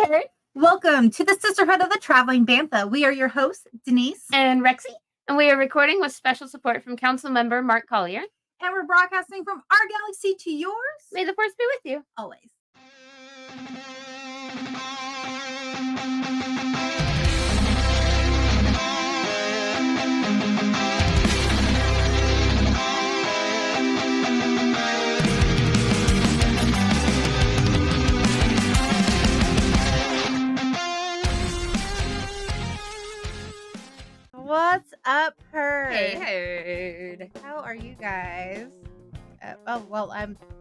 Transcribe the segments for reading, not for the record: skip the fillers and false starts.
Hey! Welcome to the Sisterhood of the Traveling Bantha. We are your hosts, Denise and Rexy, and we are recording with special support from Council Member Mark Collier. And we're broadcasting from our galaxy to yours. May the force be with you. Always. What's up, Herd? Hey, Herd. How are you guys?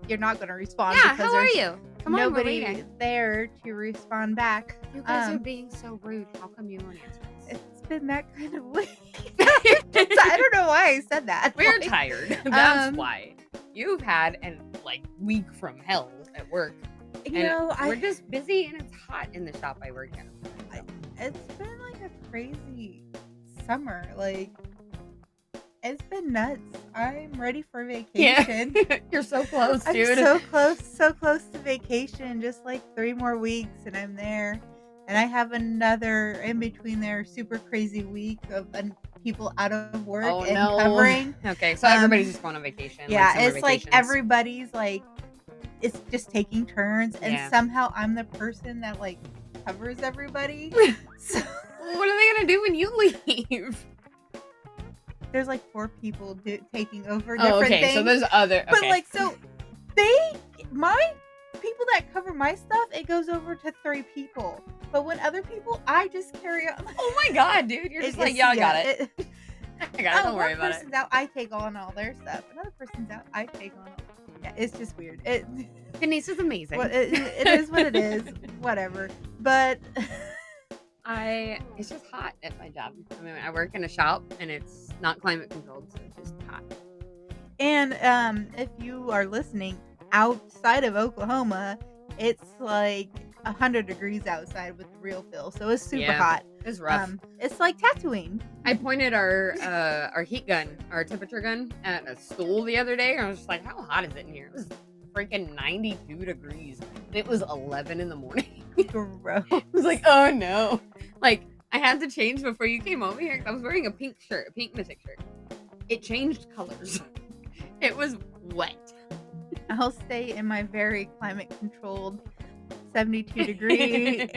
You're not going to respond. Yeah, because how are you? Come on, nobody there to respond back. You guys are being so rude. How come you won't answer us? It's been that kind of week. I don't know why I said that. We're tired. That's why. You've had a week from hell at work. We're just busy and it's hot in the shop I work in. It's been like a crazy summer. It's been nuts. I'm ready for vacation. Yeah. You're so close, dude. I'm so close to vacation. Just 3 more weeks and I'm there. And I have another in between there super crazy week of people out of work covering. Okay, so everybody's just going on vacation. Yeah, it's everybody's it's just taking turns, and somehow I'm the person that covers everybody. So what are they gonna do when you leave? There's 4 people taking over different things. So there's other. Okay. But my people that cover my stuff, it goes over to 3 people. But when other people, I just carry on. Oh my god, dude! You're just I got it. I got it. Don't worry about it. One person's out, I take on all their stuff. Another person's out, I take on all. Yeah, it's just weird. Denise is amazing. Well, it is what it is. Whatever. But it's just hot at my job. I mean, I work in a shop and it's not climate controlled, so it's just hot. And if you are listening outside of Oklahoma, it's 100 degrees outside with the real feel, so it's super hot. It's rough. It's like Tatooine. I pointed our heat gun, our temperature gun, at a stool the other day, and I was just like, "How hot is it in here?" It was freaking 92 degrees. It was 11 in the morning. Gross. I was like, "Oh no!" I had to change before you came over here because I was wearing a pink shirt, a pink Mythic shirt. It changed colors. It was wet. I'll stay in my very climate controlled 72 degree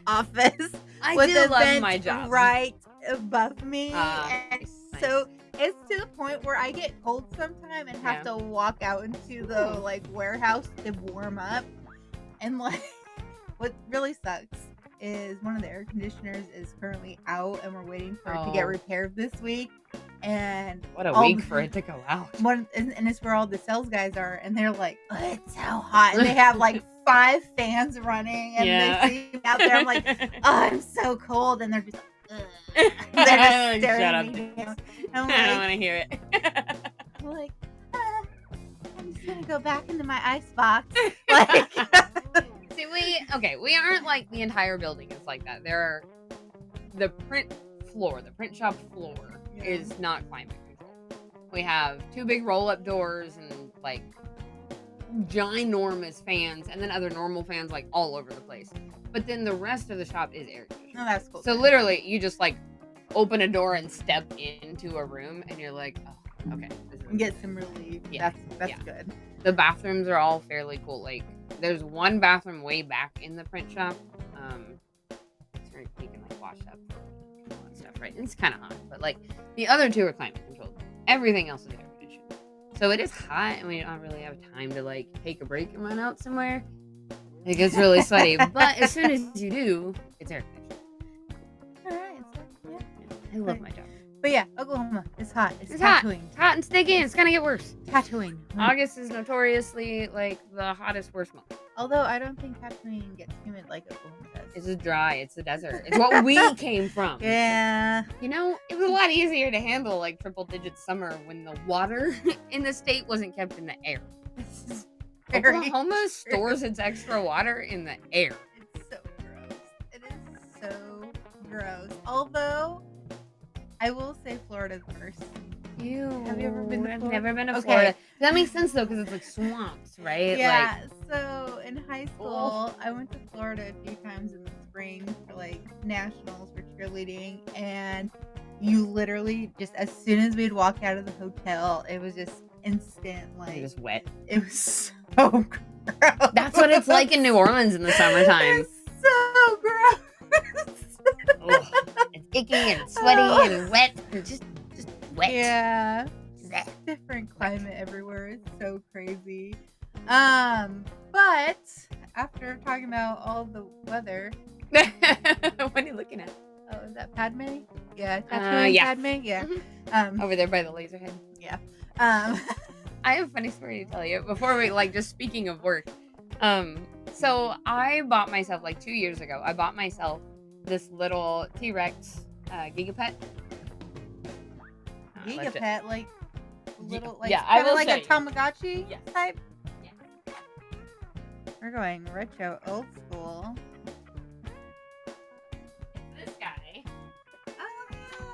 office. I with do a love vent my job right above me. Nice. So it's to the point where I get cold sometime and have to walk out into the warehouse to warm up. And what really sucks is one of the air conditioners is currently out and we're waiting for it to get repaired this week. And what a week for it to go out. And it's where all the sales guys are, and they're like, "Oh, it's so hot," and they have 5 fans running, and they see me out there. I'm like, "Oh, I'm so cold," and they're just, they're just staring at me down. I don't want to hear it. I'm like, I'm just gonna go back into my ice box. See, we aren't like the entire building is like that. There are the print shop floor is not climate controlled. We have 2 big roll-up doors and ginormous fans, and then other normal fans all over the place. But then the rest of the shop is air conditioned. Oh, that's cool. So literally, you just open a door and step into a room, and you're like, oh, okay. And get some relief. Yeah, that's good. The bathrooms are all fairly cool. There's one bathroom way back in the print shop. So you can wash up and stuff, right? It's kind of hot, but the other 2 are climate controlled. Everything else is air conditioned. So it is hot, and we don't really have time to take a break and run out somewhere. It gets really sweaty, but as soon as you do, it's air conditioned. All right, so, I love my job. But yeah, Oklahoma, it's hot. It's hot. Tatooine. It's hot and sticky, and it's gonna get worse. Tatooine. August is notoriously the hottest, worst month. Although I don't think Tatooine gets humid like Oklahoma does. It's just dry. It's the desert. It's what we came from. Yeah. It was a lot easier to handle triple-digit summer when the water in the state wasn't kept in the air. Oklahoma stores its extra water in the air. It's so gross. It is so gross. Although I will say Florida's worse. Ew. Have you ever been to I've Florida? never been to Okay. Florida. That makes sense though, because it's like swamps, right? Yeah. Like, So in high school, I went to Florida a few times in the spring for like nationals for cheerleading, and you literally just as soon as we'd walk out of the hotel, it was just instant. you're Like just wet. it was so gross. That's what it's like in New Orleans in the summertime. It's so gross. Ugh. It's icky and sweaty and wet and just wet. Yeah. Blech. Different climate everywhere. It's so crazy. But after talking about all the weather, What are you looking at? oh, is that Padme? Yeah, tattooing yeah. Padme. Yeah. Mhm. Over there by the laser head. Yeah. I have a funny story to tell you before we just speaking of work. So I bought myself 2 years ago. I bought myself this little T-Rex Gigapet. Gigapet, like little, like yeah, I kind of will like say. a Tamagotchi Yes. type. Yeah. We're going retro, old school. This guy. Oh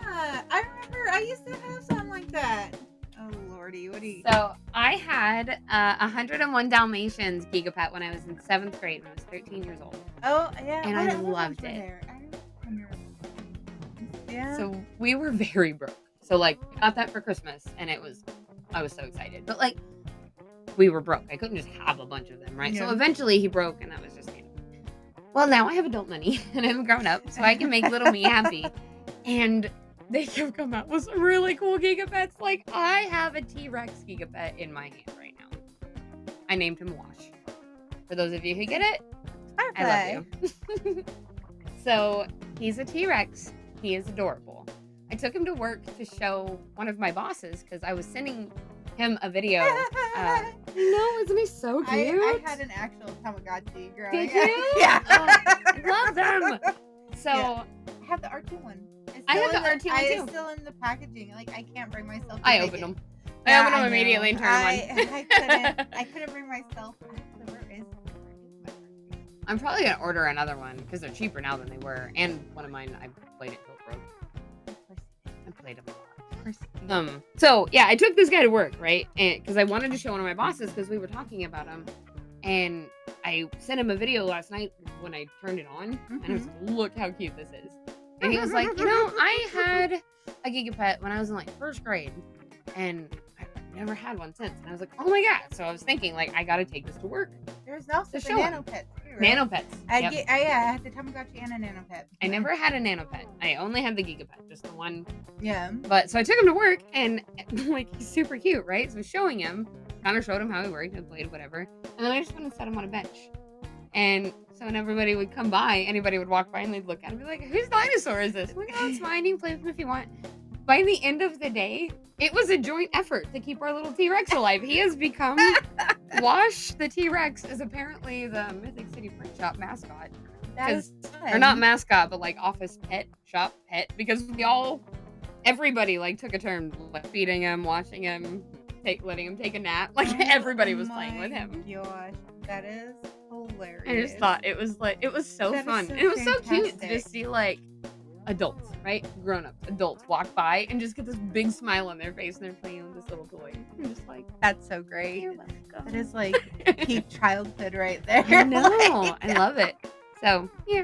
yeah, I remember. I used to have something like that. Oh lordy, what do you? So I had 101 Dalmatians Gigapet when I was in 7th grade when I was 13 years old. Oh yeah, And what I other ones loved were it. there? I remember. Yeah. So we were very broke. So got that for Christmas and I was so excited. But we were broke. I couldn't just have a bunch of them, right? Yeah. So eventually he broke and that was just well, now I have adult money and I'm grown up, so I can make little me happy. And they have come out with some really cool Gigapets. I have a T-Rex Gigapet in my hand right now. I named him Wash. For those of you who get it, I love you. So he's a T-Rex. He is adorable. I took him to work to show one of my bosses because I was sending him a video. No, isn't he so cute? I had an actual Tamagotchi growing Did you? Yeah. I love them. So Yeah. I have the R2 one. It's I still have the in R2 one, too. It's still in the packaging. I can't bring myself to I take opened it. them. Yeah, I opened them know. immediately and turned them on. I couldn't bring myself. Actually, where is my R2? I'm probably gonna order another one because they're cheaper now than they were. And one of mine, I played it till it broke. I played them a lot. Of course you do. So yeah, I took this guy to work, right? And because I wanted to show one of my bosses because we were talking about him, and I sent him a video last night when I turned it on, and I was like, "Look how cute this is." And he was like, I had a Gigapet when I was in 1st grade, and I've never had one since. And I was like, "Oh my god!" So I was thinking, I gotta take this to work. There's also the show him. Nano Pets too, right? Nano Pets. I Yep. had the Tamagotchi and a Nano Pet. I never had a Nano Pet. I only had the Gigapet, just the one. Yeah. But so I took him to work, and he's super cute, right? So showing him, kind of showed him how he worked, and played, whatever. And then I just went and set him on a bench. And so when everybody would come by, anybody would walk by and they'd look at him and be like, "Whose dinosaur is this?" I'm like, "Oh, it's mine. You can play with him if you want." By the end of the day, it was a joint effort to keep our little T-Rex alive. He has become Wash the T-Rex is apparently the Mythic City Print Shop mascot. That is Or not mascot, but office shop pet, because everybody took a turn feeding him, washing him, letting him take a nap. Everybody was playing with him. Gosh, that is hilarious. I just thought it was so That is fun. so And it was so cute to fantastic. just see adults, right? Grown-ups, adults walk by and just get this big smile on their face and they're playing with this little toy. I'm just that's so great. "You're welcome." That is peak childhood right there. I know. I love it. So, yeah.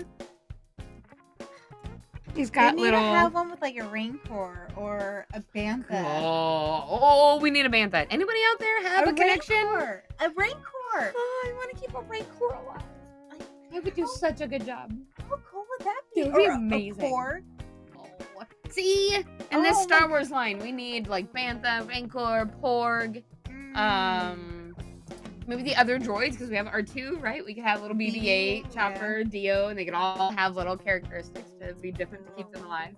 He's got They need little... to have one with a Rancor or a Bantha. Oh, we need a Bantha. Anybody out there have a connection? Rancor. A Rancor. Oh, I want to keep a Rancor alive. I would do such a good job. How cool would that be? It would be Or amazing. A Porg. Oh. See? In this Oh, Star Wars line, we need Bantha, Rancor, Porg, maybe the other droids, because we have R2, right? We could have little BB-8, Chopper, Dio, and they could all have little characteristics to be different to keep them alive.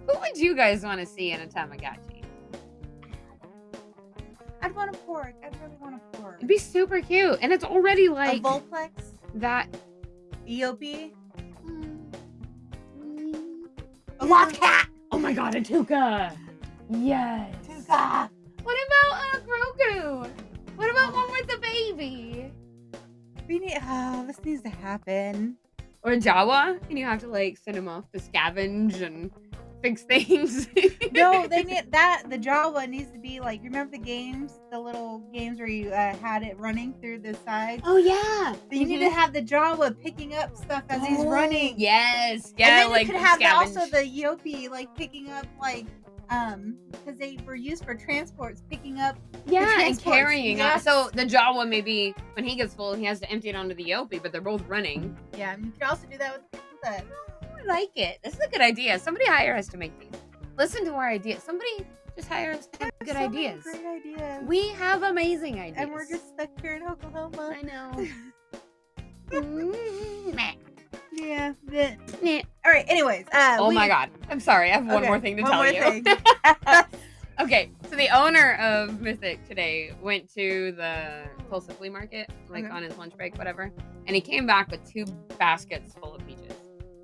Who would you guys want to see in a Tamagotchi? I'd want a Porg. I'd really want a Porg. It'd be super cute, and it's already a Volplex. that. EOP. A lost cat. Oh my god, a Tuca. Yes. Tuca. What about a Grogu? What about one with the baby? This needs to happen. Or a Jawa, and you have to send him off to scavenge and fix things. No, they need that. The Jawa needs to be like, you remember the games, the little games where you had it running through the sides? Oh yeah. You need to have the Jawa picking up stuff as he's running. Yes. Yeah, and then like you could have also the Yopi like picking up like because they were used for transports, picking up and carrying. Yes. So the Jawa maybe when he gets full, he has to empty it onto the Yopi, but they're both running. Yeah, and you could also do that with the. I like it. This is a good idea. Somebody hire us to make these. Listen to our ideas. Somebody just hire us to have good ideas. Great ideas. We have amazing ideas, and we're just stuck here in Oklahoma. I know. Yeah. All right. Anyways. Oh my God. I'm sorry. I have one more thing to tell you. Okay. So the owner of Mythic today went to the Tulsa flea market, like on his lunch break, whatever. And he came back with 2 baskets full of peaches.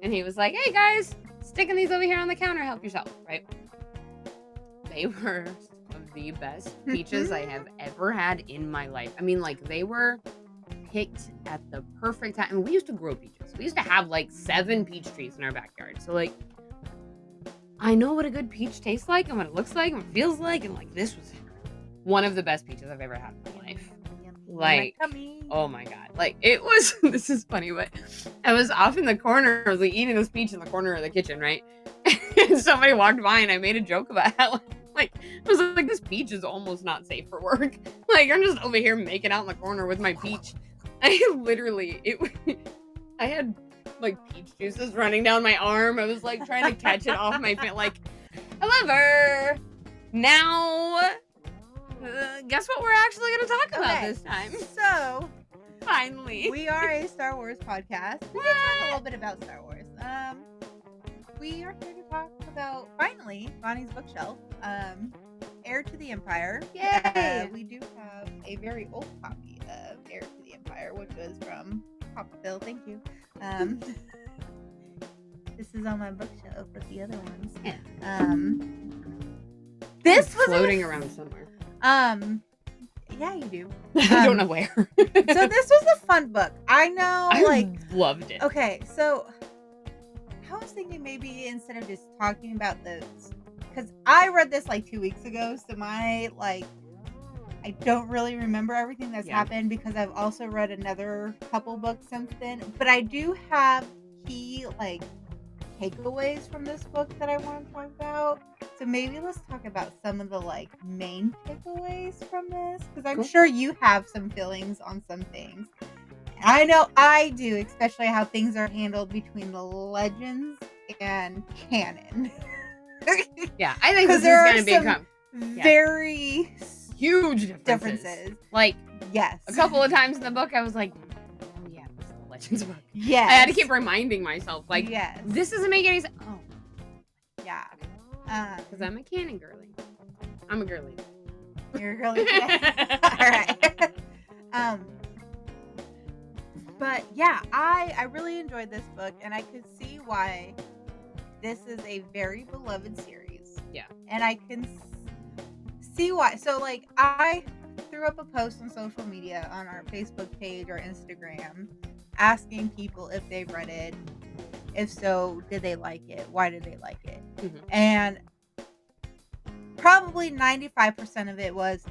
And he was like, hey guys, sticking these over here on the counter. Help yourself. Right. They were some of the best peaches I have ever had in my life. I mean, like they were picked at the perfect time. And we used to grow peaches. We used to have like 7 peach trees in our backyard. So like, I know what a good peach tastes like and what it looks like and what it feels like. And like, this was one of the best peaches I've ever had in my life. Like, oh my God. Like it was, this is funny, but I was off in the corner. I was like eating this peach in the corner of the kitchen, right? And somebody walked by and I made a joke about how like, I was like, this peach is almost not safe for work. Like, I'm just over here making out in the corner with my peach. I had like peach juices running down my arm. I was like trying to catch it off my face. Like, however, now, guess what we're actually going to talk about this time? So, finally, we are a Star Wars podcast. We can talk a little bit about Star Wars. We are here to talk about finally Bonnie's bookshelf. Heir to the Empire. Yay! We do have a very old copy of Heir to the Empire, which was from Papa Phil. Thank you. This is on my bookshelf with the other ones. This was floating around somewhere. Yeah, you do. I don't know where. So this was a fun book. I know, I loved it. Okay, so I was thinking maybe instead of just talking about the, because I read this like 2 weeks ago, so I don't really remember everything that's happened because I've also read another couple books since then. But I do have key like takeaways from this book that I want to talk about. So maybe let's talk about some of the like main takeaways from this, because I'm sure you have some feelings on some things. I know I do, especially how things are handled between the legends and canon. Yeah, I think this is going to be very huge differences. Like, yes, a couple of times in the book, I was like, "Oh yeah, this is the Legends book." Yeah, I had to keep reminding myself, like, this doesn't make any sense. Oh, yeah, because I'm a canon girly. I'm a girly. You're a girly. All right. But yeah, I really enjoyed this book, and I could see why this is a very beloved series. Yeah. And I can see why. So, like, I threw up a post on social media on our Facebook page or Instagram asking people if they read it. If so, did they like it? Why did they like it? Mm-hmm. And probably 95% of it was,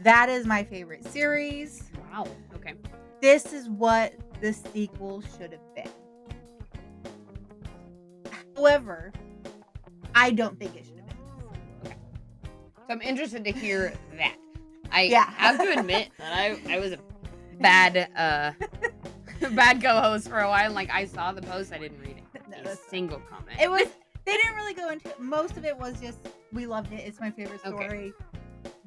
that is my favorite series. Wow. Okay. This is what the sequel should have been. However, I don't think it should have been this. Okay. So I'm interested to hear that. I have to admit that I was a bad bad co-host for a while. Like, I saw the post, I didn't read it. No, a single comment. It was, they didn't really go into it. Most of it was just, we loved it. It's my favorite story. Okay.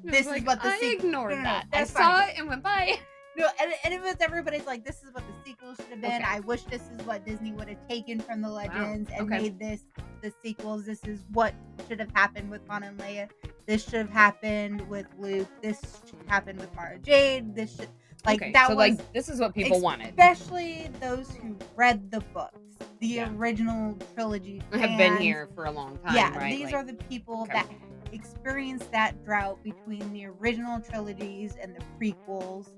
This is what the sequel. I ignored that. I That's saw fine. it and went by. No, and it was everybody's like, this is what the sequel should have been. Okay. I wish this is what Disney would have taken from the Legends and made this the sequels. This is what should have happened with Han and Leia. This should have happened with Luke. This should happen with Mara Jade. This should this is what people wanted. Especially those who read the books. The original trilogy fans have been here for a long time. Yeah, right? These are the people that experienced that drought between the original trilogies and the prequels.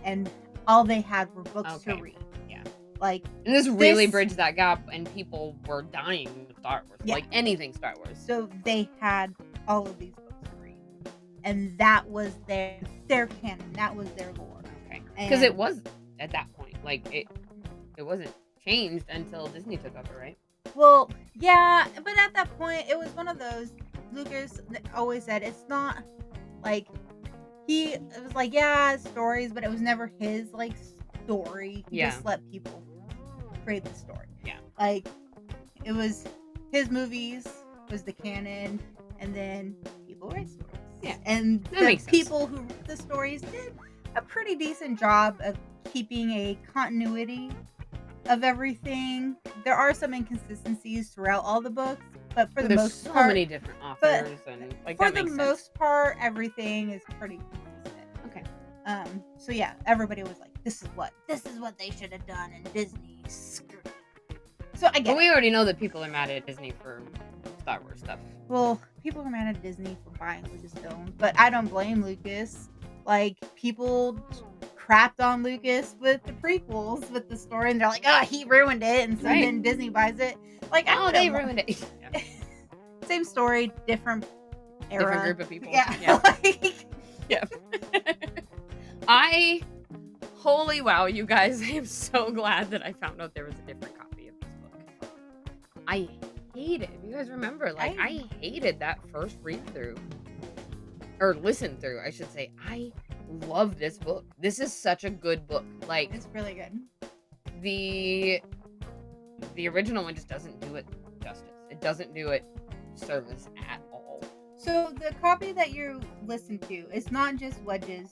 And all they had were books to read. Yeah. Like, and this really bridged that gap, and people were dying with Star Wars. Yeah. Like anything Star Wars. So they had all of these books to read, and that was their canon. That was their lore. Okay, because it was at that point, like it wasn't changed until Disney took over, right? Well, yeah, but at that point, it was one of those. Lucas always said it's not like it was like, yeah, stories, but it was never his like story. He Yeah. just let people create the story. Yeah. Like, it was his movies was the canon, and then people write stories. Yeah. And That the makes sense. people who wrote the stories did a pretty decent job of keeping a continuity of everything. There are some inconsistencies throughout all the books, but for the There's most so part, many different authors, and like for that the makes sense. most part, everything is pretty consistent. Okay. So yeah, everybody was like, this is what they should have done, and Disney screwed it. So I get But we already know that people are mad at Disney for Star Wars stuff. Well, people are mad at Disney for buying Lucasfilm, but I don't blame Lucas. Like, people crapped on Lucas with the prequels, with the story, and they're like, oh, he ruined it, and so Right. then Disney buys it. Like, Oh, they ruined it. Yeah. Same story, different era. Different group of people. Yeah. Yeah. Holy wow, you guys, I am so glad that I found out there was a different copy of this book. I hate it. You guys remember, like, I hated that first read through. Or listen through, I should say. I love this book. This is such a good book. Like, It's really good. The original one just doesn't do it justice. It doesn't do it service at all. So the copy that you listen to is not just Wedge's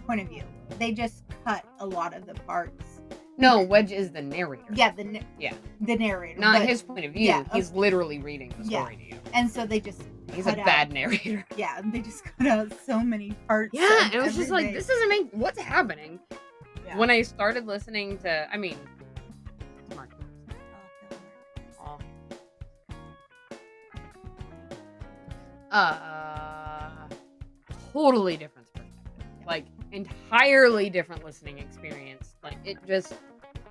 point of view. They just cut a lot of the parts. No, Wedge is the narrator. Yeah, the narrator. Not but- his point of view. yeah, He's literally reading the story to you. And so they just He's a cut bad out- narrator. Yeah, they just cut out so many parts. Yeah, of and it was just like, everything. this doesn't make... What's happening? Yeah. When I started listening to... I mean... Mark. Oh, Totally different perspective. Like, entirely different listening experience. Like, it just...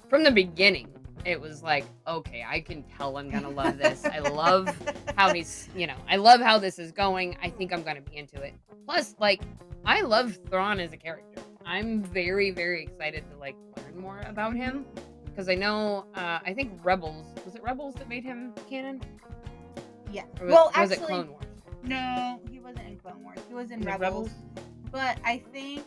From the beginning, it was like, okay, I can tell I'm gonna love this. I love how he's, I love how this is going. I think I'm gonna be into it. Plus, like, I love Thrawn as a character. I'm very, very excited to, like, learn more about him. Because I know, I think Rebels, was it Rebels that made him canon? Yeah. Or Well, was actually, it Clone Wars? no, he wasn't in Clone Wars. He was in Was it Rebels. But I think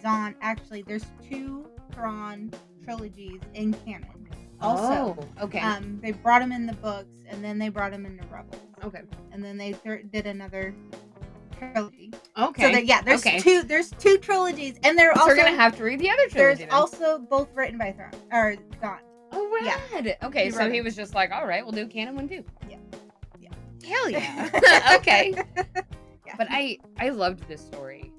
Zahn, actually, there's 2 Thrawn trilogies in canon. Also, okay. They brought him in the books, and then they brought him into Rebels. Okay. And then they did another trilogy. Okay. So there's okay. two. There's 2 trilogies, and they're So also we're gonna have to read the other trilogy. there's then. also both written by Zahn. Oh, rad. Okay, He so wrote he it. was just like, all right, we'll do canon one too. Yeah. Yeah. Hell yeah. Okay. Yeah. But I loved this story.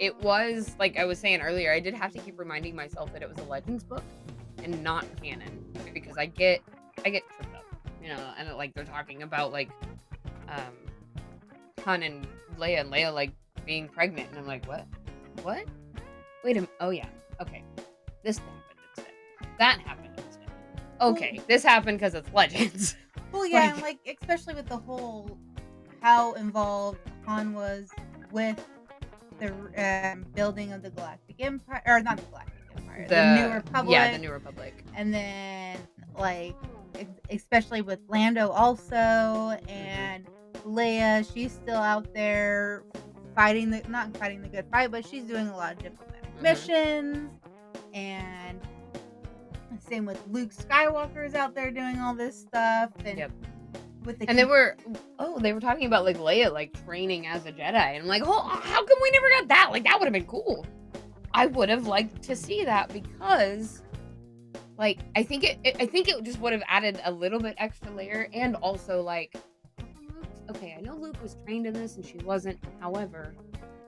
It was, like I was saying earlier, I did have to keep reminding myself that it was a Legends book and not canon, because I get tripped up, and like they're talking about like Han and Leia like being pregnant, and I'm like, what? Wait a minute. Oh yeah. Okay. This happened instead. That happened instead. Okay, this happened because it's Legends. Well, yeah, and like especially with the whole how involved Han was with the building of the Galactic Empire, or not the Galactic Empire, the New Republic. Yeah, the New Republic. And then like especially with Lando also, and Leia, she's still out there not fighting the good fight, but she's doing a lot of diplomatic missions, and same with Luke Skywalker is out there doing all this stuff, and with the they were talking about like Leia like training as a Jedi, and I'm like, oh, how come we never got that? Like, that would have been cool. I would have liked to see that, because like I think it just would have added a little bit extra layer, and also like, okay, I know Luke was trained in this and she wasn't. However,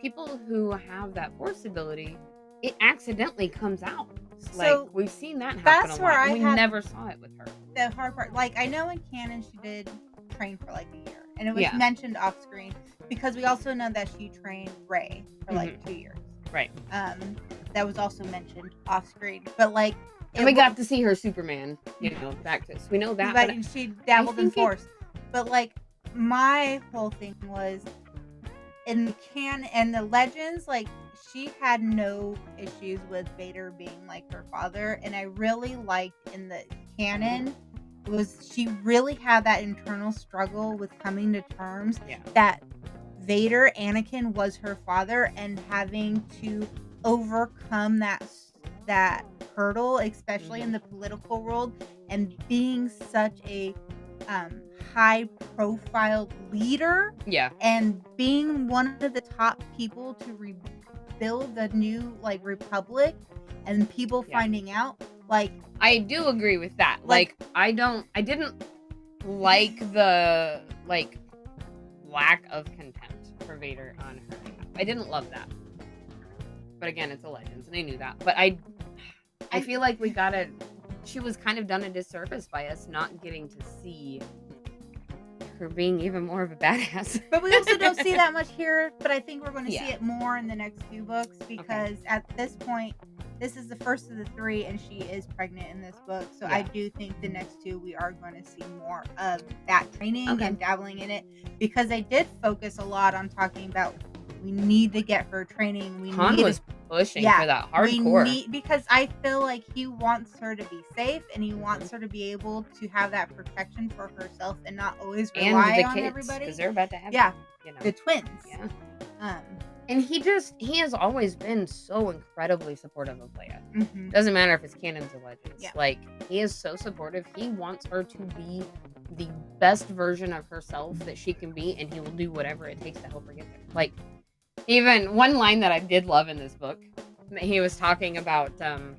people who have that Force ability, it accidentally comes out. Like, So, we've seen that happen that's a where lot. I We had- never saw it with her. the hard part. Like, I know in canon she did train for like a year, and it was Yeah. mentioned off screen, because we also know that she trained Rey for like 2 years. Right. that was also mentioned off screen. But like, and we got to see her Superman, back to us. We know that, but she dabbled in Force. But like, my whole thing was in the Legends, like she had no issues with Vader being like her father, and I really liked in the canon was she really had that internal struggle with coming to terms that Vader, Anakin, was her father, and having to overcome that hurdle, especially in the political world, and being such a high profile leader, and being one of the top people to rebuild the new like republic, and people finding out, like, I do agree with that. Like I didn't like the like lack of contempt for Vader on her behalf. I didn't love that. But again, it's a Legends, and I knew that. But I feel like she was kind of done a disservice by us not getting to see her being even more of a badass. But we also don't see that much here, but I think we're going to see it more in the next 2 books, because at this point, this is the first of the 3, and she is pregnant in this book. So I do think the next 2, we are going to see more of that training and dabbling in it, because they did focus a lot on talking about we need to get her training. Han was pushing for that hardcore. Because I feel like he wants her to be safe, and he wants her to be able to have that protection for herself and not always rely on everybody. Because they're about to have the twins. And he has always been so incredibly supportive of Leia. Doesn't matter if it's canons or Legends. Like, he is so supportive. He wants her to be the best version of herself that she can be, and he will do whatever it takes to help her get there. Like, even one line that I did love in this book, he was talking about, a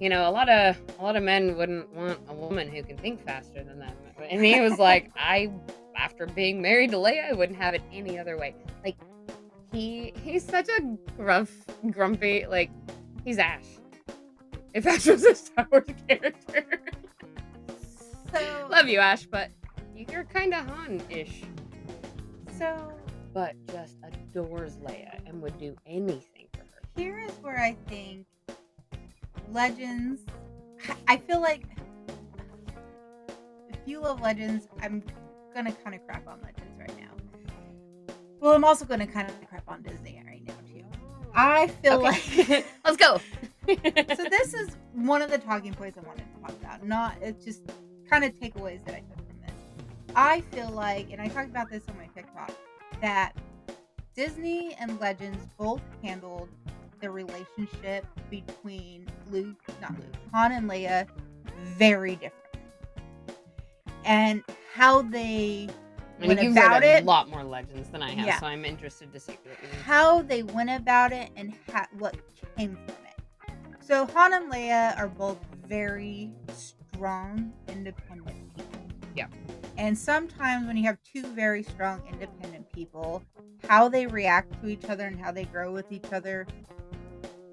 lot of men wouldn't want a woman who can think faster than them. And he was like, after being married to Leia, I wouldn't have it any other way. Like, he's such a grumpy, like, he's Ash. If Ash was a Star Wars character. So, love you, Ash, but you're kind of Han-ish. But just adores Leia and would do anything for her. Here is where I think Legends, I feel like if you love Legends, I'm gonna kind of crap on Legends right now. Well, I'm also gonna kind of crap on Disney right now too. I feel like let's go. So this is one of the talking points I wanted to talk about. It's just kind of takeaways that I took from this. I feel like, and I talked about this on my TikTok, that Disney and Legends both handled the relationship between Han and Leia very differently. And how they went about it. A lot more Legends than I have, so I'm interested to see what you mean. How they went about it and what came from it. So Han and Leia are both very strong, independent people. Yeah. And sometimes when you have 2 very strong, independent people, how they react to each other and how they grow with each other,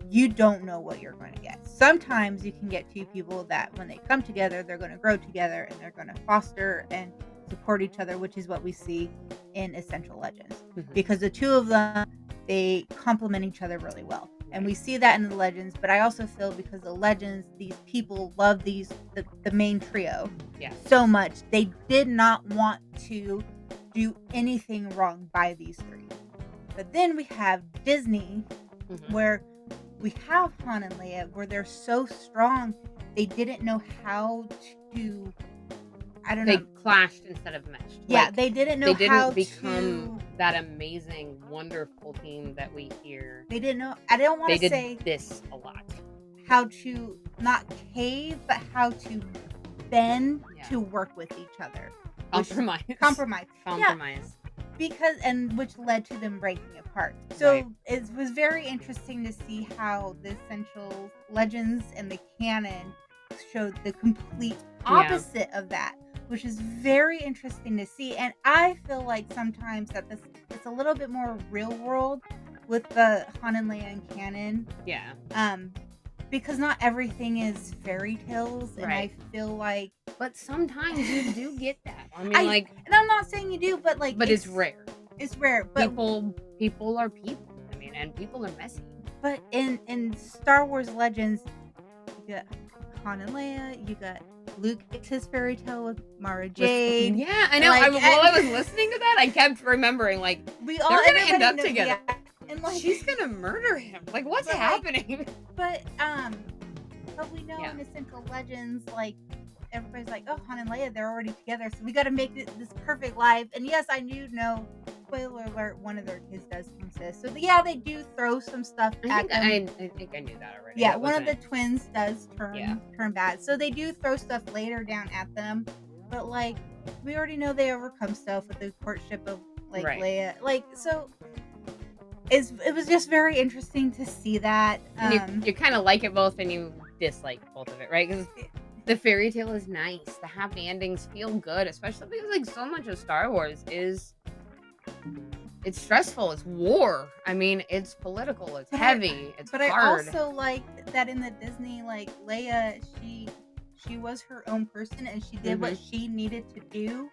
you don't know what you're going to get. Sometimes you can get 2 people that when they come together, they're going to grow together and they're going to foster and support each other, which is what we see in Essential Legends. Because the 2 of them, they complement each other really well. And we see that in the Legends, but I also feel because the Legends, these people love the main trio so much, they did not want to do anything wrong by these 3. But then we have Disney, where we have Han and Leia, where they're so strong, they didn't know how to, They clashed instead of meshed. Yeah, they didn't know how to become that amazing, wonderful team that we hear. They didn't know. I don't want to say this a lot. How to not cave, but how to bend to work with each other. Compromise. Yeah, because which led to them breaking apart. So it was very interesting to see how the Essential Legends and the canon showed the complete opposite of that, which is very interesting to see. And I feel like sometimes that it's a little bit more real world with the Han and Leia and canon. Yeah. Because not everything is fairy tales, and I feel like. But sometimes you do get that. I mean, and I'm not saying you do, but like. But it's rare. It's rare. But people are people. I mean, and people are messy. But in Star Wars Legends, you got Han and Leia, you got Luke gets his fairy tale with Mara Jade. Yeah, I know. Like, While I was listening to that, I kept remembering, like, we they're all gonna end everybody up knows- together. yeah, and like She's gonna murder him. Like, what's But, like, happening? but we know Yeah. in Essential Legends, like, everybody's like, oh, Han and Leia, they're already together, so we got to make this perfect life. And yes, I do know, spoiler alert, one of their kids does come to this. So yeah, they do throw some stuff at them. I think I knew that already. Yeah, That one of the wasn't- twins does turn bad. So they do throw stuff later down at them. But like, we already know they overcome stuff with the courtship of like Right. Leia. Like, so it was just very interesting to see that. And you kind of like it both and you dislike both of it, right? Because the fairy tale is nice. The happy endings feel good, especially because like so much of Star Wars is it's stressful. It's war. I mean, it's political. It's heavy. It's but hard. I also like that in the Disney, like Leia, she was her own person and she did what she needed to do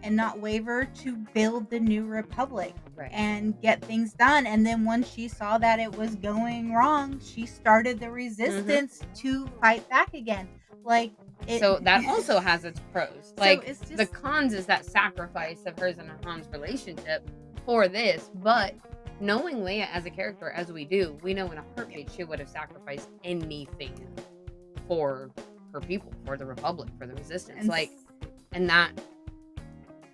and not waver to build the new republic and get things done. And then once she saw that it was going wrong, she started the resistance to fight back again. Like so that also has its pros. Like it's just, the cons is that sacrifice of hers and Han's relationship for this, but knowing Leia as a character as we do, we know in a heartbeat she would have sacrificed anything for her people, for the Republic, for the resistance. And that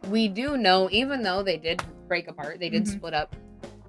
we do know, even though they did break apart, they did split up,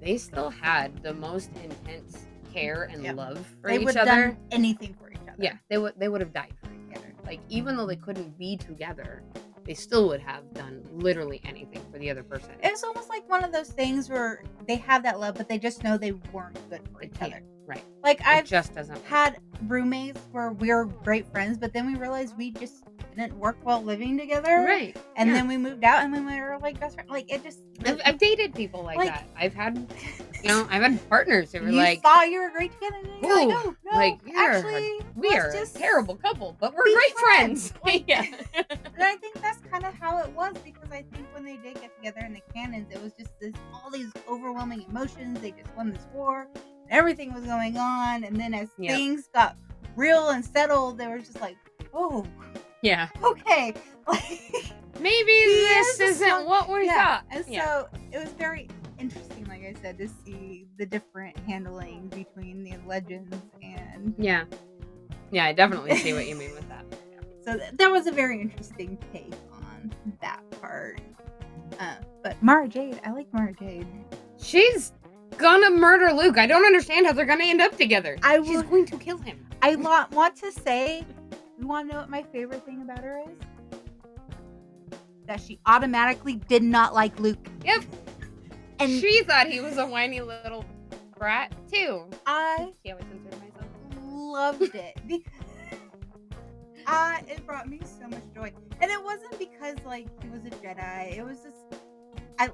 they still had the most intense care and love for each other. Done anything for each other. Yeah, they would have died for each other. Like, even though they couldn't be together, they still would have done literally anything for the other person. It's almost like one of those things where they have that love, but they just know they weren't good for each other. Right. Like, I've just doesn't had roommates where we're great friends, but then we realized we just didn't work well living together. Right. And then we moved out and then we were like best friends. Like, it just... I've dated people like that. I've had partners who were you like... thought you were great together and then you're like, oh, no, like, actually, we are a terrible couple, but we're great friends. Yeah. And I think that's kind of how it was, because I think when they did get together in the canons, it was just all these overwhelming emotions. They just won this war. Everything was going on, and then as things got real and settled, they were just like, oh, yeah, okay, maybe this isn't what we thought. And so it was very interesting, like I said, to see the different handling between the legends and yeah, I definitely see what you mean with that. So there was a very interesting take on that part. But Mara Jade, I like Mara Jade. She's gonna murder Luke. I don't understand how they're gonna end up together. She's going to kill him. I want to say, you want to know what my favorite thing about her is? That she automatically did not like Luke. Yep. And she thought he was a whiny little brat too. I can't censor myself. Loved it because it brought me so much joy. And it wasn't because like he was a Jedi. It was just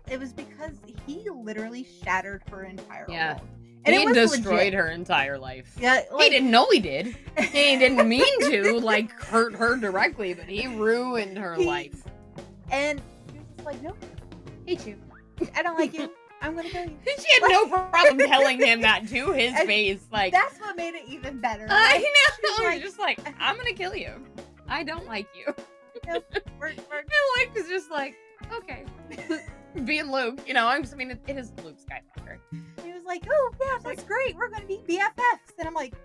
it was because he literally shattered her entire world. And he destroyed her entire life. Yeah, he didn't know he did. He didn't mean to like hurt her directly, but he ruined her life. And she was just like, nope, hate you. I don't like you. I'm gonna kill you. She had no problem telling him that to his face. Like, that's what made it even better. I know. Like, just like, I'm gonna kill you. I don't like you. Nope, and Luke is just like, okay. Being Luke, it is Luke Skywalker. He was like, oh yeah, that's great. We're gonna be BFFs. And I'm like,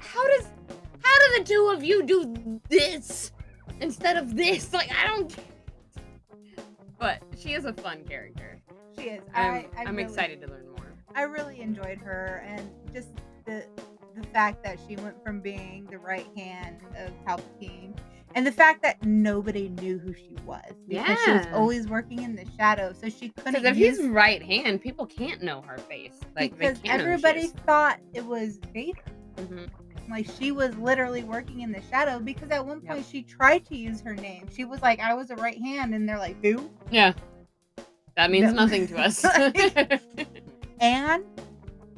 how do the two of you do this instead of this? Like, I don't. But she is a fun character. She is. I'm really excited to learn more. I really enjoyed her, and just the fact that she went from being the right hand of Palpatine, and the fact that nobody knew who she was because she was always working in the shadows, so she couldn't. Because if he's right hand, people can't know her face. Like, because everybody thought it was Vader. Mm-hmm. Like, she was literally working in the shadow, because at one point she tried to use her name. She was like, I was a right hand, and they're like, who? Yeah. That means nothing to us. And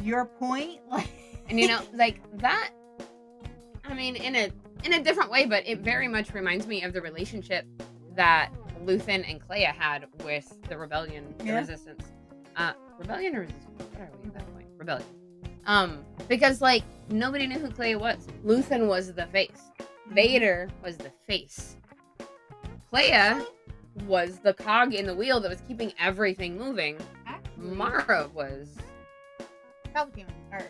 your point? And that, I mean, in a different way, but it very much reminds me of the relationship that Luthen and Clea had with the Rebellion, the Resistance. Rebellion or Resistance? What are we at that point? rebellion. Because like nobody knew who Clea was. Luthen was the face. Vader was the face. Clea was the cog in the wheel that was keeping everything moving. Actually, Mara was Palpatine, or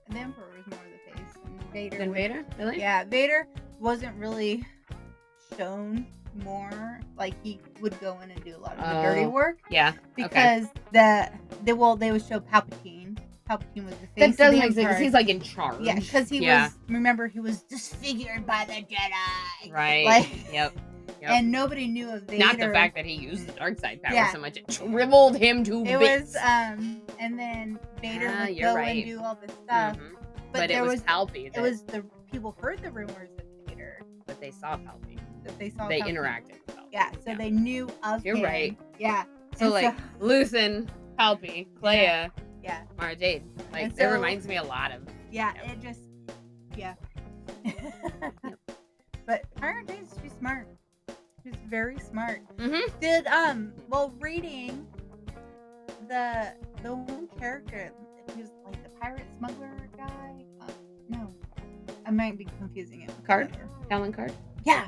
the Emperor was more the face, and Vader. Then Vader, really? Yeah, Vader wasn't really shown more. Like he would go in and do a lot of the dirty work. Yeah, because they would show Palpatine. Palpatine was the face. That doesn't of the make sense because Emperor. he's like in charge. Yeah, because he was. Remember, he was disfigured by the Jedi. Right. Like, Yep. And nobody knew of Vader. Not the fact that he used the dark side power so much; it shriveled him to bits. It was, and then Vader would go and do all this stuff. But it was Palpy. It was the people heard the rumors of Vader, but they saw Palpy. They interacted with Palpy. Yeah, so they knew of him. You're right. Yeah. So Luthen, Palpy, Clea, Mara Jade. Like it reminds me a lot of. Yeah, it just. Yeah. But Mara Jade, she's smart. She's very smart. Did reading the one character who's like the pirate smuggler guy. No, I might be confusing it. Talon Card. Yeah,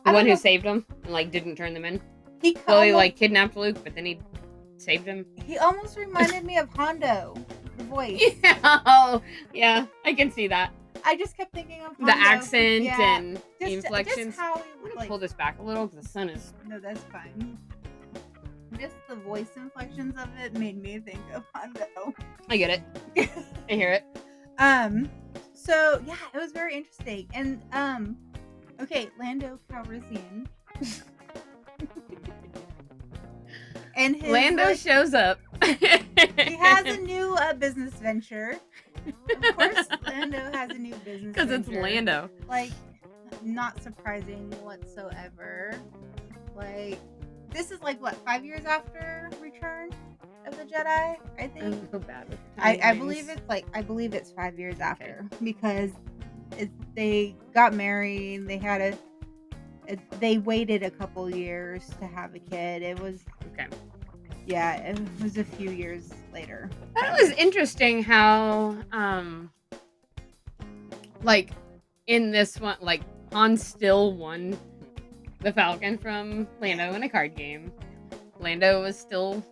the one who saved him and like didn't turn them in. He like kidnapped Luke, but then he saved him. He almost reminded me of Hondo, the voice. Yeah, I can see that. I just kept thinking of Hondo. The accent and the inflections. Just how I'm gonna pull this back a little because the sun is. No, that's fine. Just the voice inflections of it made me think of Hondo. I get it. I hear it. So yeah, it was very interesting. And okay, Lando Calrissian. And Lando shows up. He has a new business venture. Of course, Lando has a new business because it's Lando. Like, not surprising whatsoever. Like, this is like what, 5 years after Return of the Jedi? I think. I'm so bad with I believe it's 5 years after because they got married. They waited a couple years to have a kid. It was Yeah, it was a few years later. That was interesting how, like, in this one, like, Han still won the Falcon from Lando in a card game. Lando was still,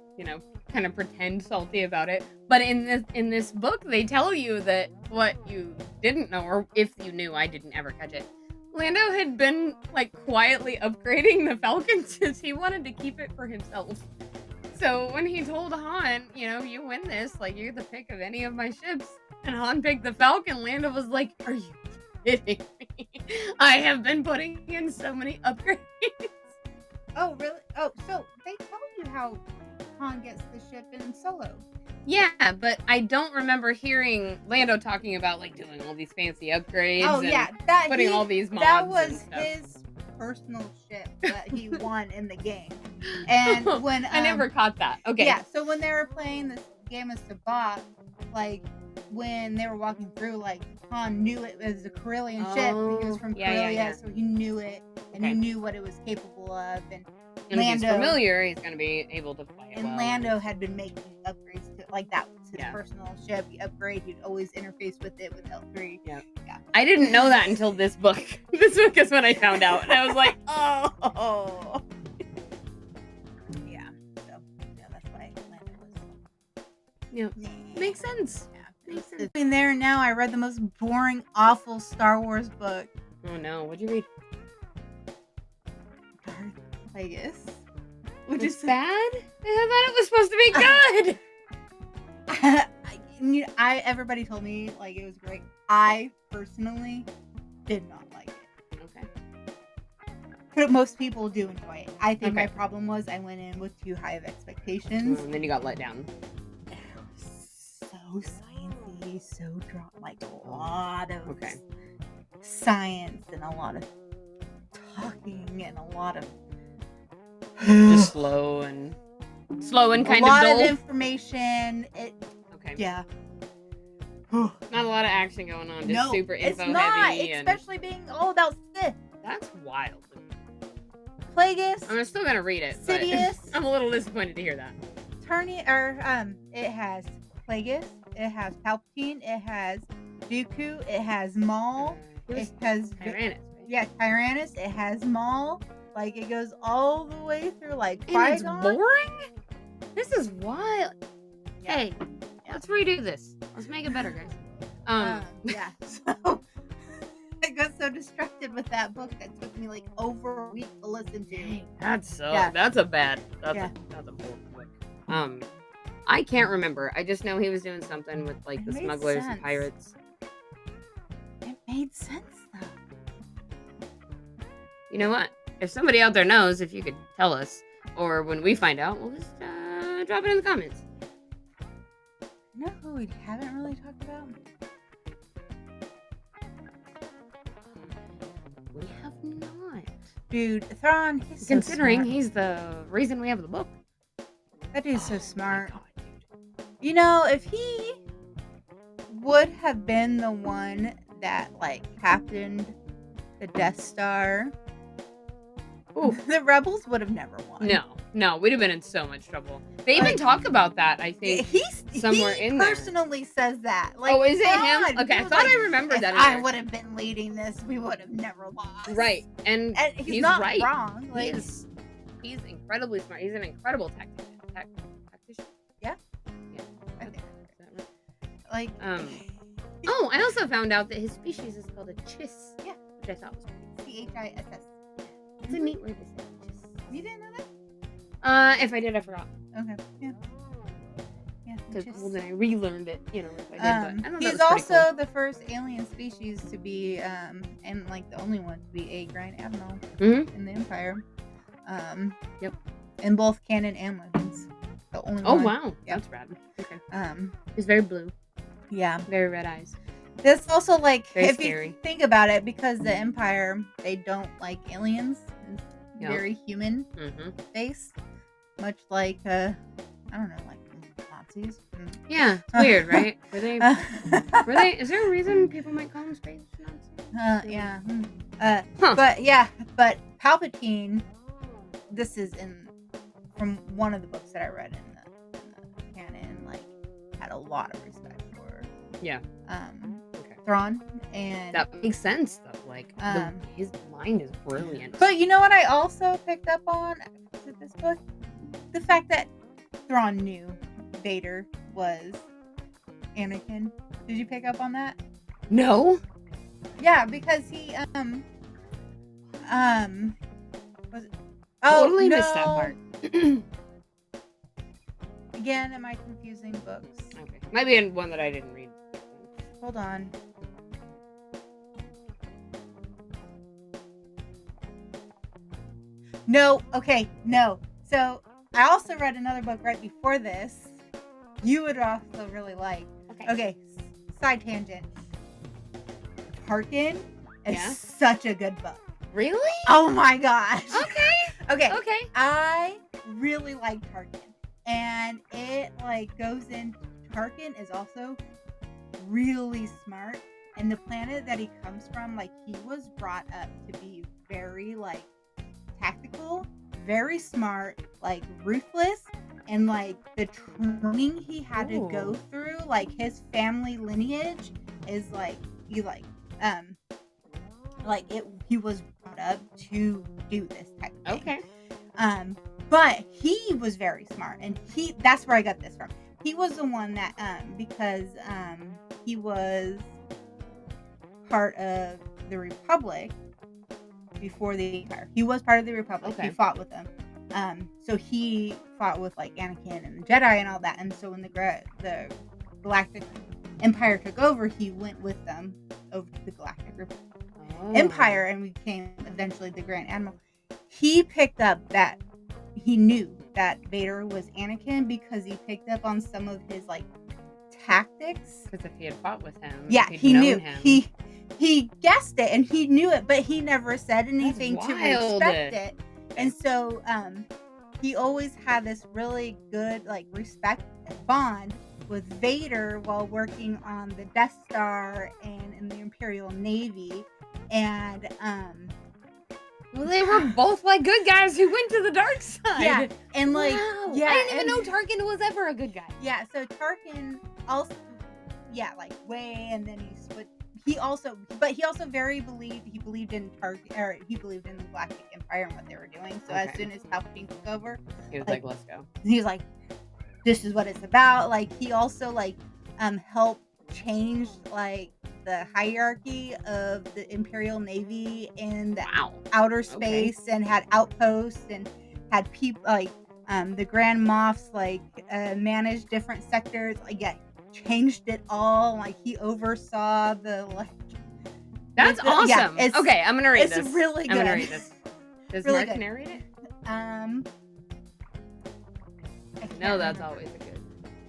kind of pretend salty about it. But in this book, they tell you that what you didn't know, or if you knew, I didn't ever catch it. Lando had been, like, quietly upgrading the Falcon since he wanted to keep it for himself. So when he told Han, you win this, like, you're the pick of any of my ships, and Han picked the Falcon, Lando was like, are you kidding me? I have been putting in so many upgrades. Oh, really? Oh, so they tell you how Han gets the ship in Solo. Yeah, but I don't remember hearing Lando talking about, like, doing all these fancy upgrades. Oh, yeah. Putting all these mods. That was his personal ship that he won in the game. And when I never caught that. Okay. Yeah, so when they were playing this game of Sabat, like when they were walking through, like Han knew it was a Corellian ship. He was from Corellia, so he knew it and he knew what it was capable of. And Lando, if he's familiar, he's going to be able to play it well. And Lando had been making upgrades to like that was his personal ship. He upgrade, he'd always interface with it with L3. Yeah. I didn't know that until this book. This book is when I found out, and I was like, oh. Yeah. So that's why Lando was. Yeah. Makes sense. Yeah. Makes sense. Between there and now, I read the most boring, awful Star Wars book. Oh no! What'd you read? Plagueis. Which is bad? I thought it was supposed to be good. Everybody told me like it was great. I personally did not like it. Okay. But most people do enjoy it. I think my problem was I went in with too high of expectations. And then you got let down. It was so sciencey, so drawn, like a lot of science and a lot of talking and a lot of just slow and kind of dull. A lot of information. Yeah. Not a lot of action going on. Just super info heavy. Especially being all about Sith. That's wild. Plagueis. I'm still gonna read it. Sidious. I'm a little disappointed to hear that. It has Plagueis, it has Palpatine, it has Dooku, it has Maul, it has Tyrannus, right? yeah, Tyrannus, it has Maul. Like it goes all the way through like And it's Qui-Gon. boring? This is wild. Yeah. Hey, let's redo this. Let's make it better, guys. Yeah. So I got so distracted with that book that took me like over a week to listen to. Dang, that's a bad. That's a poor book. I can't remember. I just know he was doing something with like It the made smugglers sense. and pirates. It made sense though. You know what? If somebody out there knows, if you could tell us, or when we find out, we'll just drop it in the comments. You know who we haven't really talked about? We have not. Dude, Thrawn, he's Considering so smart. he's the reason we have the book. That dude's so Oh, smart. my God, dude. You know, if he would have been the one that like captained the Death Star, the rebels would have never won. No, we'd have been in so much trouble. They even talk about that, I think, somewhere in there. He personally says that. Like, Oh, is it Thrawn, him? Okay, he I was thought like, I remembered if that. I would have been leading this, we would have never lost. Right, and he's not right. wrong. Like, He's incredibly smart. He's an incredible tactician. Yeah. I think that's right. Like, Oh, I also found out that his species is called a chiss. Yeah. Which I thought was cool. CHISS. It's a neat word to say. Chiss. You didn't know that? If I did, I forgot. Okay. Yeah. Yeah. Because well, then I relearned it. You know, if I did. But I don't know. He's also the first alien species to be, and like the only one to be a Grand Admiral in the Empire. Yep. In both canon and legends. The only Oh one. wow, Yep. that's rad. Okay. He's very blue. Yeah. Very red eyes. This also like Very if scary. you think about it, because the Empire they don't like aliens. It's very human based, much like I don't know, like Nazis. Yeah, it's weird, right? Were they? Is there a reason people might call them space Nazis? Yeah. But Palpatine. This is from one of the books that I read in the canon. Like, had a lot of respect for. Yeah. Thrawn, and that makes sense though. Like, his mind is brilliant. But you know what? I also picked up on with this book, the fact that Thrawn knew Vader was Anakin. Did you pick up on that? No. Yeah, because he was. Totally missed that part. Again, am I confusing books? Okay, might be in one that I didn't read. Hold on. No, okay, no. So I also read another book right before this. You would also really like. Okay, side tangent. Tarkin is such a good book. Really? Oh my gosh. Okay. I really like Tarkin, and it like goes in. Tarkin is also really smart, and the planet that he comes from, like he was brought up to be very like tactical, very smart, like ruthless, and like the training he had to go through, like his family lineage is like he was brought up to do this type of thing. But he was very smart, and that's where I got this from. He was the one that because he was part of the Republic before the Empire. He was part of the Republic. He fought with them. So he fought with like Anakin and the Jedi and all that. And so when the Galactic Empire took over, he went with them over to the Galactic Empire and became eventually the Grand Admiral. He picked up that he knew that Vader was Anakin because he picked up on some of his like tactics. Because if he had fought with him, he knew him. He guessed it and he knew it, but he never said anything to respect it. And so he always had this really good like respect bond with Vader while working on the Death Star and in the Imperial Navy. And well, they were both like good guys who went to the dark side. Yeah, and like I didn't even know Tarkin was ever a good guy. Yeah, so Tarkin also yeah, like way, and then he split. He also believed in he believed in the Galactic Empire and what they were doing. So as soon as Palpatine took over, he was like, let's go. He was like, this is what it's about. Like, he also like helped change like the hierarchy of the Imperial Navy in the outer space, and had outposts and had people like the Grand Moffs like managed different sectors. Like, yeah, changed it all. Like, he oversaw the like. That's awesome. Yeah, okay, I'm gonna read this. It's really good. I'm gonna read this. Does really Mark narrate it? No, that's always a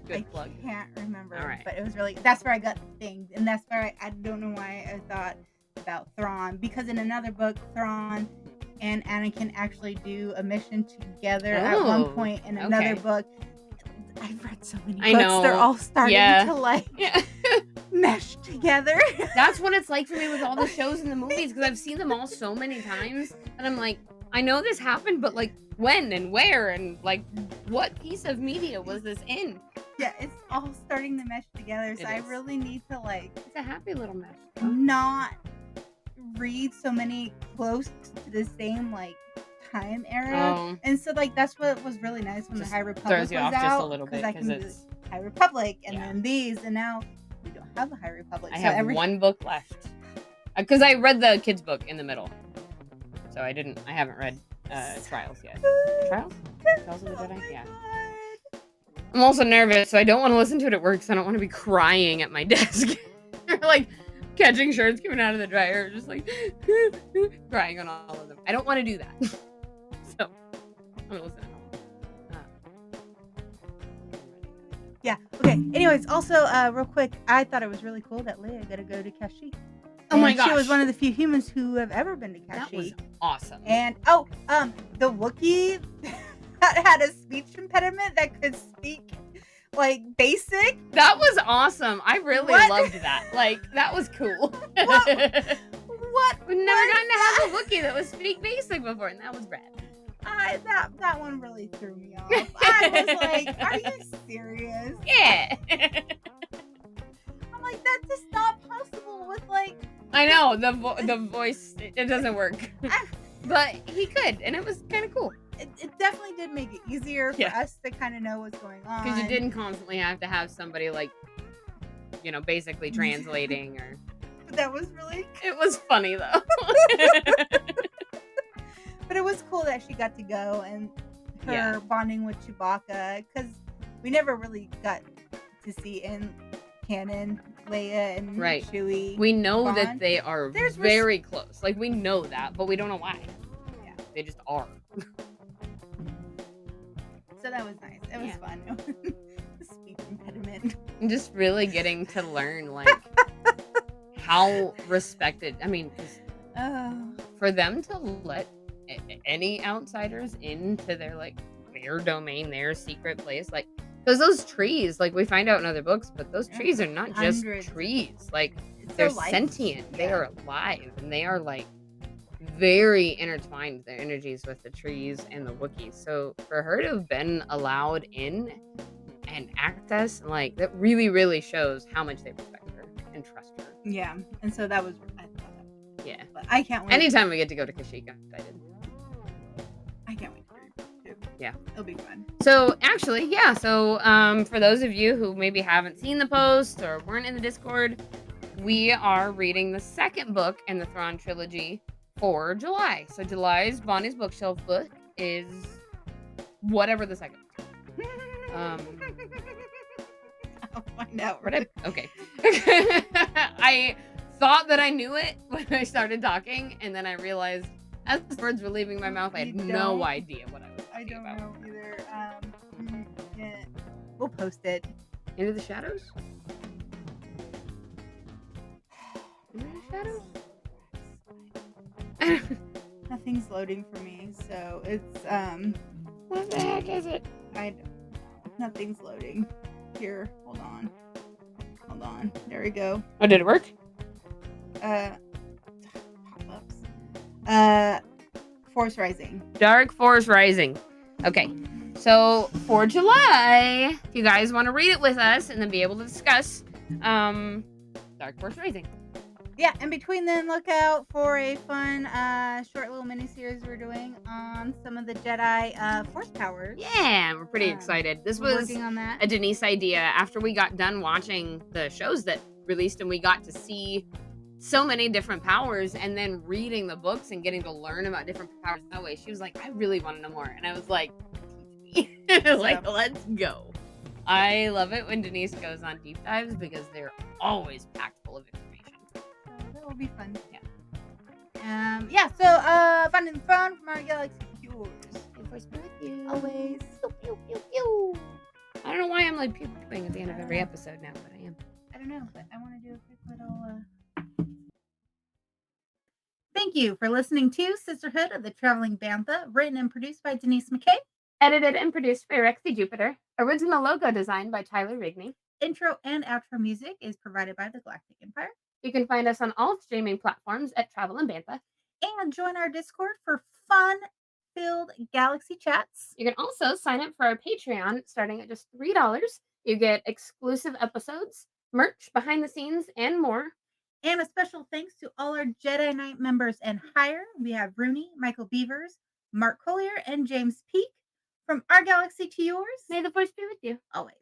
good plug. I can't remember. All right. But it was really, that's where I got the thing. And that's where I don't know why I thought about Thrawn. Because in another book, Thrawn and Anakin actually do a mission together at one point in another book. I've read so many books. I know. They're all starting to like mesh together. That's what it's like for me with all the shows and the movies. Because I've seen them all so many times. And I'm like, I know this happened, but like when and where and like what piece of media was this in? Yeah, it's all starting to mesh together. So I really need to like. It's a happy little mesh. Not read so many close to the same like time era, and so like that's what was really nice when the High Republic was out. Just a little bit because it's High Republic, and then these, and now we don't have a High Republic. I have one book left because I read the kids' book in the middle, so I haven't read Trials yet. Trials of the Jedi. Yeah. I'm also nervous, so I don't want to listen to it at work. So I don't want to be crying at my desk, or like catching shirts coming out of the dryer, just like crying on all of them. I don't want to do that. So I'm gonna listen at home. Yeah. Okay. Anyways, also real quick, I thought it was really cool that Leia got to go to Kashyyyk. Oh my gosh. She was one of the few humans who have ever been to Kashyyyk. That was awesome. And the Wookiee that had a speech impediment that could speak like basic. That was awesome. I really loved that. Like, that was cool. What? We've never gotten to have a Wookiee that was speak basic before, and that was rad. That one really threw me off. I was like, are you serious? Yeah. I'm like, that's just not possible with like. I know the voice. It doesn't work. But he could, and it was kind of cool. It definitely did make it easier for us to kind of know what's going on. Because you didn't constantly have to have somebody like, basically translating or. But that was really. It was funny though. But it was cool that she got to go and her bonding with Chewbacca, because we never really got to see in canon Leia and Chewie. We know that they are very close. Like, we know that, but we don't know why. Yeah. They just are. So that was nice. It was fun. The speech impediment. I'm just really getting to learn, like, how respected. I mean, for them to let any outsiders into their, like, their domain, their secret place, like, because those trees, like, we find out in other books, but those trees are not just trees. Like, they're sentient. They are alive, and they are, like, very intertwined, their energies with the trees and the Wookiees. So for her to have been allowed in and access, like, that really, really shows how much they respect her and trust her. Yeah, and so that was, yeah. But I can't wait. Anytime we get to go to Kashyyyk, I'm excited. I can't wait for you too. Yeah, it'll be fun. So actually, so for those of you who maybe haven't seen the post or weren't in the Discord, we are reading the second book in the Thrawn trilogy for July. So July's Bonnie's Bookshelf book is whatever the second. I'll find out. Okay. I thought that I knew it when I started talking, and then I realized as the words were leaving my mouth, I had no idea what I was talking about. I don't know either. Yeah. We'll post it. Into the Shadows? Into the Shadows? Nothing's loading for me, so it's what the heck is it? Nothing's loading. Here, hold on. There we go. Oh, did it work? Pop-ups. Force Rising. Dark Force Rising. Okay. So for July, if you guys want to read it with us and then be able to discuss, Dark Force Rising. Yeah, and between then, look out for a fun, short little miniseries we're doing on some of the Jedi Force powers. Yeah, we're pretty excited. This We're was working on that. a Denise idea after we got done watching the shows that released, and we got to see so many different powers, and then reading the books and getting to learn about different powers that way. She was like, I really want to know more. And I was like, teach me. Like, let's go. I love it when Denise goes on deep dives because they're always packed full of information. So that will be fun. Yeah. Yeah, so finding the fun from our galaxy yours. Of course, with you. Always. Pew, pew, pew, pew. I don't know why I'm like pew-pewing at the end of every episode now, but I am. I don't know, but I want to do a quick little Thank you for listening to Sisterhood of the Traveling Bantha, written and produced by Denise McKay. Edited and produced by Rexy Jupiter. Original logo designed by Tyler Rigney. Intro and outro music is provided by the Galactic Empire. You can find us on all streaming platforms at Travel and Bantha. And join our Discord for fun-filled galaxy chats. You can also sign up for our Patreon starting at just $3. You get exclusive episodes, merch, behind the scenes, and more. And a special thanks to all our Jedi Knight members and higher. We have Rooney, Michael Beavers, Mark Collier, and James Peake. From our galaxy to yours, May the Force be with you. Always.